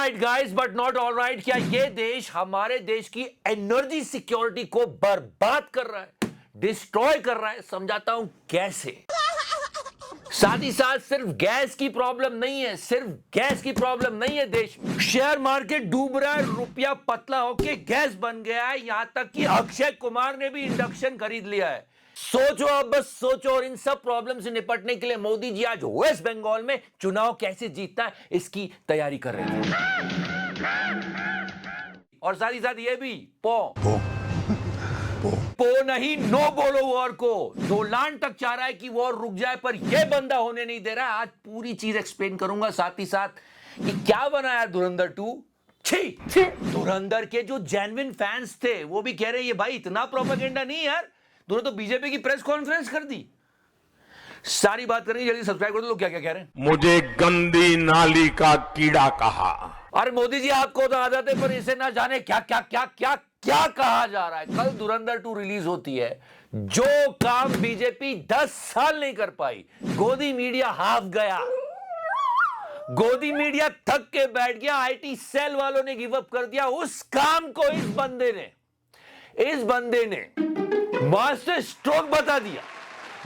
Right guys, but not all right. क्या ये देश हमारे देश की एनर्जी सिक्योरिटी को बर्बाद कर रहा है, डिस्ट्रॉय कर रहा है? समझाता हूं कैसे। साथ ही साथ सिर्फ गैस की प्रॉब्लम नहीं है, सिर्फ गैस की प्रॉब्लम नहीं है देश में। शेयर मार्केट डूब रहा है, रुपया पतला होके गैस बन गया है, यहां तक कि अक्षय कुमार ने भी इंडक्शन खरीद लिया है। सोचो, अब बस सोचो। और इन सब प्रॉब्लम से निपटने के लिए मोदी जी आज वेस्ट बंगाल में चुनाव कैसे जीतता है इसकी तैयारी कर रहे थे। और साथ ही साथ ये भी पो नहीं, नो बोलो वॉर को। डोनाल्ड तक चाह रहा है कि वॉर रुक जाए, पर यह बंदा होने नहीं दे रहा है। आज पूरी चीज एक्सप्लेन करूंगा। साथ ही साथ ये क्या बनाया धुरंधर 2। छी धुरंधर के जो जेन्युइन फैंस थे वो भी कह रहे हैं ये भाई इतना प्रोपेगेंडा नहीं यार, दोनों तो बीजेपी की प्रेस कॉन्फ्रेंस कर दी। सारी बात करेंगे, जल्दी सब्सक्राइब कर दो। लोग क्या क्या कह रहे हैं। मुझे गंदी नाली का कीड़ा कहा। अरे मोदी जी आपको तो आदत है, पर इसे ना जाने क्या क्या क्या क्या क्या कहा जा रहा है। कल धुरंधर 2 रिलीज होती है। जो काम बीजेपी 10 साल नहीं कर पाई, गोदी मीडिया हाफ गया। गोदी मीडिया थक के बैठ गया, आईटी सेल वालों ने गिव अप कर दिया। उस काम को इस बंदे ने मास्टर स्ट्रोक बता दिया।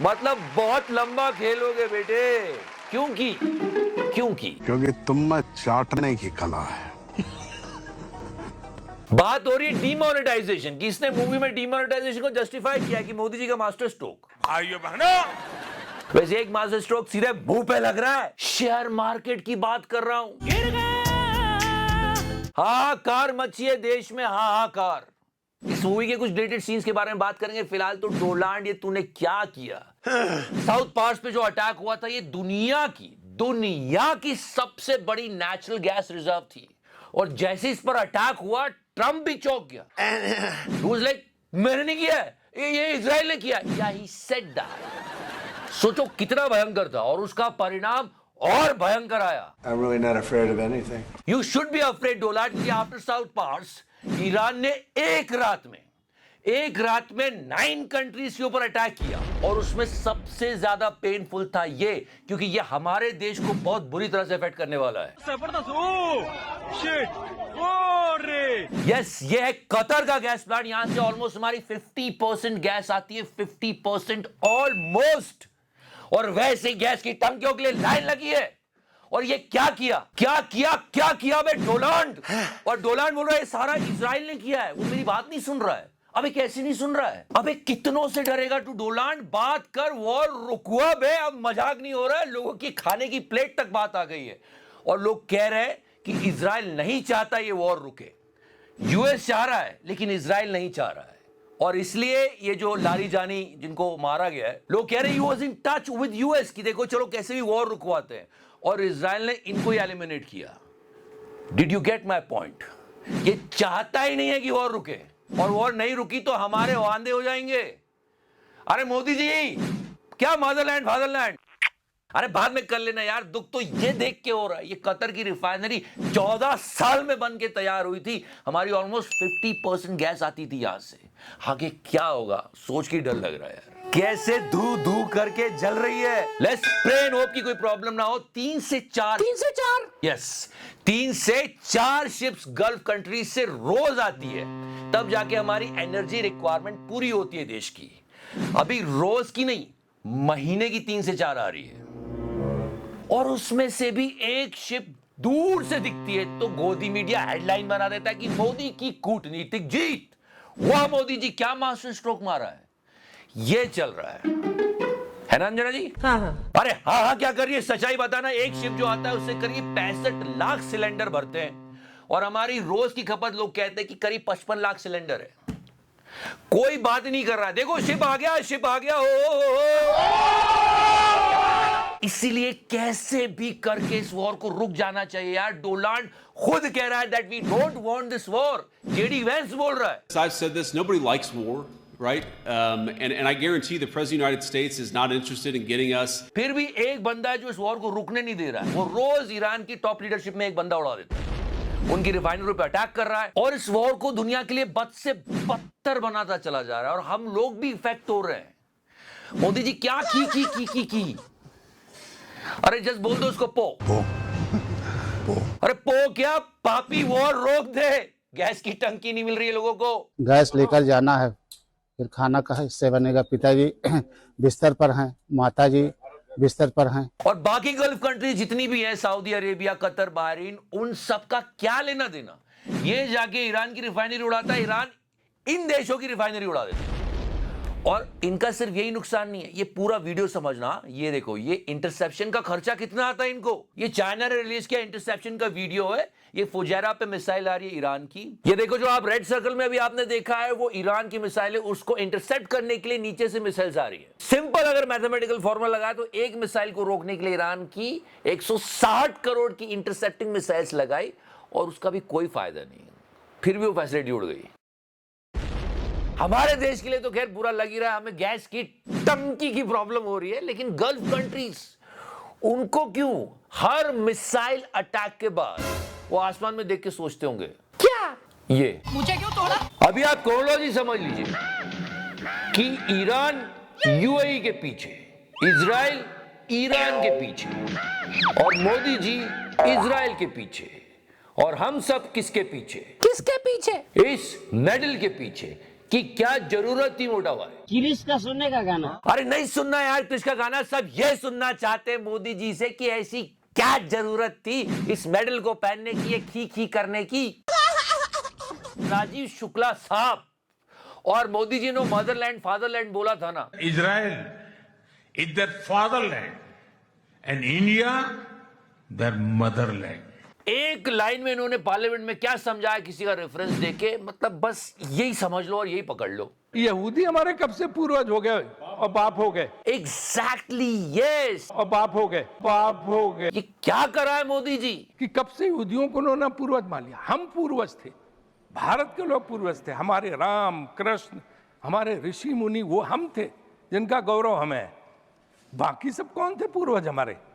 मतलब बहुत लंबा खेलोगे बेटे। क्योंकि तुम में चाटने की कला है। बात हो रही है डीमोनेटाइजेशन की। इसने मूवी में डीमोनेटाइजेशन को जस्टिफाई किया कि मोदी जी का मास्टर स्ट्रोक। भाइयों बहनों, वैसे एक मास्टर स्ट्रोक सीधे मुंह पे लग रहा है। शेयर मार्केट की बात कर रहा हूं। गिर गया। हाहाकार मची है देश में, हाहाकार। इस मूवी के कुछ डिलीटेड सीन्स के बारे में बात करेंगे। फिलहाल तो डोनाल्ड, ये तूने क्या किया। साउथ पार्ट्स पे जो अटैक हुआ था, ये दुनिया की सबसे बड़ी नेचुरल गैस रिजर्व थी। और जैसे इस पर अटैक हुआ, ट्रम्प भी चौंक गया। He was like, मैंने नहीं किया है, ये इजराइल ने किया। या he said that। सोचो कितना भयंकर था, और उसका परिणाम और भयंकर आया। I'm really not afraid of anything. You should be afraid, Donald, क्योंकि आफ्टर साउथ पार्ट्स ईरान ने एक रात में 9 कंट्रीज के ऊपर अटैक किया। और उसमें सबसे ज्यादा पेनफुल था ये, क्योंकि ये हमारे देश को बहुत बुरी तरह से इफेक्ट करने वाला है। यस, ये है कतर का गैस प्लांट। यहां से ऑलमोस्ट हमारी 50% गैस आती है, 50% ऑलमोस्ट। और वैसे गैस की टंकियों के लिए लाइन लगी है। और ये क्या किया बे डोनाल्ड। और डोनाल्ड बोल रहा है सारा इजराइल ने किया है। वो मेरी बात नहीं सुन रहा है। अबे कैसे नहीं सुन रहा है? अबे कितनों से डरेगा तू डोनाल्ड, बात कर। वॉर रुकवा बे, अब मजाक नहीं हो रहा है। लोगों की खाने की प्लेट तक बात आ गई है। और लोग कह रहे हैं कि इजराइल नहीं चाहता ये वॉर रुके। यूएस चाह रहा है, लेकिन इजराइल नहीं चाह रहा है। और इसलिए ये जो लारी जानी जिनको मारा गया है, लोग कह रहे हैं he was in touch with US कि देखो चलो कैसे भी वॉर रुकवाते हैं। और इजराइल ने इनको ही एलिमिनेट किया। Did you get my point? ये चाहता ही नहीं है कि वॉर रुके, और वॉर नहीं रुकी तो हमारे वांदे हो जाएंगे। अरे मोदी जी, क्या मदरलैंड फादरलैंड, अरे बाद में कर लेना यार। दुख तो ये देख के हो रहा है। ये कतर की रिफाइनरी 14 साल में बन के तैयार हुई थी। हमारी ऑलमोस्ट 50% गैस आती थी यहां से। आगे क्या होगा सोच के डर लग रहा है यार। कैसे धू करके जल रही है। लेट्स प्रे एंड होप की कोई प्रॉब्लम ना हो। 3 से 4 यस 3 से 4 शिप्स गल्फ कंट्रीज से रोज आती है, तब जाके हमारी एनर्जी रिक्वायरमेंट पूरी होती है देश की। अभी रोज की नहीं, महीने की 3 से 4 आ रही है। और उसमें से भी एक शिप दूर से दिखती है तो गोदी मीडिया हेडलाइन बना देता है कि मोदी की कूटनीतिक जीत। वाह मोदी जी, क्या मास्टर स्ट्रोक मारा है। ये चल रहा है ना अंजना जी? हाँ। अरे हाँ क्या कर रही है, सच्चाई बताना। एक शिप जो आता है उससे करीब 65 लाख सिलेंडर भरते हैं। और हमारी रोज की खपत लोग कहते हैं कि करीब 55 लाख सिलेंडर है। कोई बात नहीं कर रहा। देखो शिप आ गया इसीलिए कैसे भी करके इस वॉर को रुक जाना चाहिए यार। डोनाल्ड खुद कह रहा है that we don't want this war. JD Vance बोल रहा है। I've said this, nobody likes war, right? And I guarantee the President of the United States is not interested in getting us. फिर भी एक बंदा है जो इस वॉर को रुकने नहीं दे रहा है। वो रोज ईरान की टॉप लीडरशिप में एक बंदा उड़ा देता है, उनकी रिफाइनरी पे अटैक कर रहा है, और इस वॉर को दुनिया के लिए बद से बदतर बनाता चला जा रहा है। और हम लोग भी इफेक्ट हो रहे हैं। मोदी जी क्या की अरे जस्ट बोल दो उसको पो। अरे पो क्या पापी वॉर रोक दे, गैस की टंकी नहीं मिल रही है लोगों को। गैस लेकर जाना है, फिर खाना का हिस्से बनेगा। पिताजी बिस्तर पर हैं, माताजी बिस्तर पर हैं। और बाकी गल्फ कंट्री जितनी भी है, सऊदी अरेबिया, कतर, बहरीन, उन सब का क्या लेना देना। ये जाके ईरान की रिफाइनरी उड़ाता है, ईरान इन देशों की रिफाइनरी उड़ा देता है। और इनका सिर्फ यही नुकसान नहीं है, ये पूरा वीडियो समझना। ये देखो, ये इंटरसेप्शन का खर्चा कितना आता है इनको। ये चाइना ने रिलीज किया इंटरसेप्शन का वीडियो है। ये फुजैरा पे मिसाइल आ रही है ईरान की। ये देखो, जो आप रेड सर्कल में अभी आपने देखा है, वो ईरान की मिसाइल है। उसको इंटरसेप्ट करने के लिए नीचे से मिसाइल्स आ रही है। सिंपल अगर मैथमेटिकल फॉर्मूला लगाए तो एक मिसाइल को रोकने के लिए ईरान की 160 करोड़ की इंटरसेप्टिंग मिसाइल्स लगाई, और उसका भी कोई फायदा नहीं। फिर भी वो फैसिलिटी उड़ गई। हमारे देश के लिए तो खैर बुरा लग ही रहा है, हमें गैस की टंकी की प्रॉब्लम हो रही है, लेकिन गल्फ कंट्रीज, उनको क्यों हर मिसाइल अटैक के बाद वो आसमान में देख के सोचते होंगे, क्या ये मुझे क्यों तोड़ा? अभी आप क्रोनोलॉजी समझ लीजिए कि ईरान यूएई के पीछे, इजराइल ईरान के पीछे, और मोदी जी इजराइल के पीछे, और हम सब किसके पीछे? किसके पीछे? इस मेडल के पीछे। कि क्या जरूरत थी मोटा भाई क्रिश का सुनने का गाना? अरे नहीं सुनना यार क्रिश का गाना, सब ये सुनना चाहते हैं मोदी जी से कि ऐसी क्या जरूरत थी इस मेडल को पहनने की, ये खी खी करने की। राजीव शुक्ला साहब और मोदी जी ने मदरलैंड फादरलैंड बोला था ना। Israel is their fatherland and India their motherland. एक लाइन में इन्होंने पार्लियामेंट में क्या समझाया किसी का रेफरेंस देके, मतलब बस यही समझ लो और यही पकड़ लो। यहूदी हमारे कब से पूर्वज हो गए और बाप हो गए। एग्जैक्टली यस, और बाप हो गए, बाप हो गए। ये क्या करा है मोदी जी कि कब से यहूदियों को उन्होंने पूर्वज मान लिया। हम पूर्वज थे, भारत के लोग पूर्वज थे। हमारे राम कृष्ण, हमारे ऋषि मुनि, वो हम थे जिनका गौरव हमें है। बाकी सब कौन थे पूर्वज हमारे?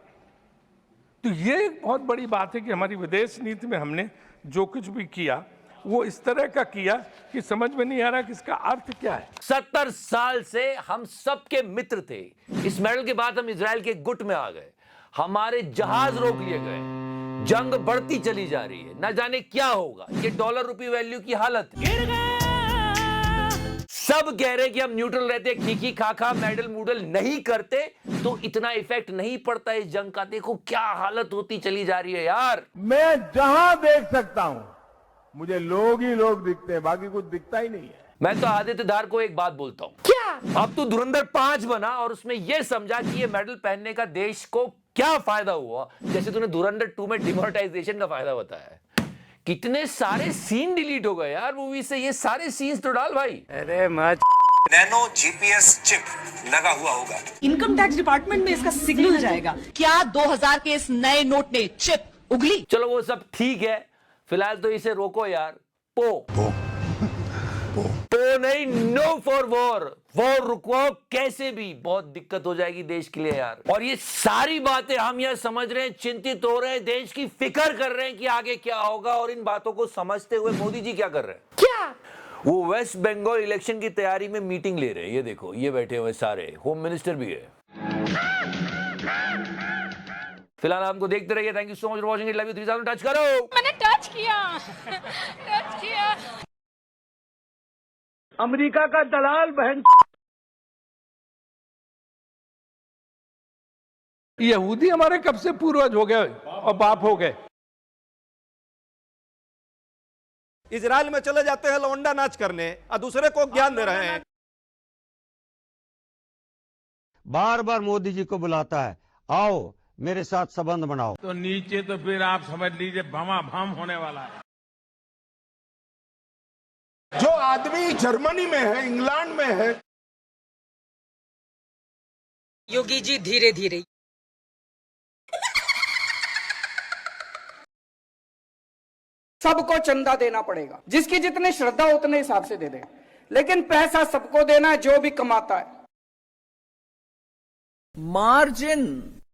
तो ये एक बहुत बड़ी बात है कि हमारी विदेश नीति में हमने जो कुछ भी किया वो इस तरह का किया कि समझ में नहीं आ रहा कि इसका अर्थ क्या है। 70 साल से हम सबके मित्र थे। इस मेडल के बाद हम इजराइल के गुट में आ गए, हमारे जहाज रोक लिए गए, जंग बढ़ती चली जा रही है, न जाने क्या होगा। ये डॉलर रुपये वैल्यू की हालत है। सब कह रहे कि हम न्यूट्रल रहते, खीखी खाखा मेडल मूडल नहीं करते तो इतना इफेक्ट नहीं पड़ता इस जंग का। देखो क्या हालत होती चली जा रही है यार। मैं जहां देख सकता हूं मुझे लोग ही लोग दिखते हैं, बाकी कुछ दिखता ही नहीं है। मैं तो आदित्य धार को एक बात बोलता हूं, क्या अब तू धुरंधर 5 बना और उसमें यह समझा कि ये मेडल पहनने का देश को क्या फायदा हुआ, जैसे तूने धुरंधर 2 में डिमोनेटाइजेशन का फायदा बताया है। कितने सारे सीन डिलीट हो गए यार मूवी से, ये सारे सीन्स तो डाल भाई। अरे मत। नैनो जीपीएस चिप लगा हुआ होगा। इनकम टैक्स डिपार्टमेंट में इसका सिग्नल जाएगा। क्या 2000 के इस नए नोट ने चिप उगली? चलो वो सब ठीक है, फिलहाल तो इसे रोको यार। पो नहीं, नो फॉर वॉर। वॉर रुकवाओ कैसे भी, बहुत दिक्कत हो जाएगी देश के लिए यार। और ये सारी बातें हम यह समझ रहे हैं, चिंतित हो रहे हैं, देश की फिक्र कर रहे हैं कि आगे क्या होगा। और इन बातों को समझते हुए मोदी जी क्या कर रहे हैं? क्या वो वेस्ट बंगाल इलेक्शन की तैयारी में मीटिंग ले रहे हैं। ये देखो, ये बैठे हुए सारे, होम मिनिस्टर भी है। फिलहाल हमको देखते रहिए। Thank you so much for watching it. Love you 3000 touch करो। मैंने टच किया। अमेरिका का दलाल बहन। यहूदी हमारे कब से पूर्वज हो गए और बाप हो गए। इजराइल में चले जाते हैं लौंडा नाच करने और दूसरे को ज्ञान दे रहे हैं। बार बार मोदी जी को बुलाता है, आओ मेरे साथ संबंध बनाओ। तो नीचे तो फिर आप समझ लीजिए भमाभम होने वाला है। जो आदमी जर्मनी में है, इंग्लैंड में है। योगी जी धीरे धीरे। सबको चंदा देना पड़ेगा, जिसकी जितनी श्रद्धा उतने हिसाब से दे दे, लेकिन पैसा सबको देना है जो भी कमाता है। मार्जिन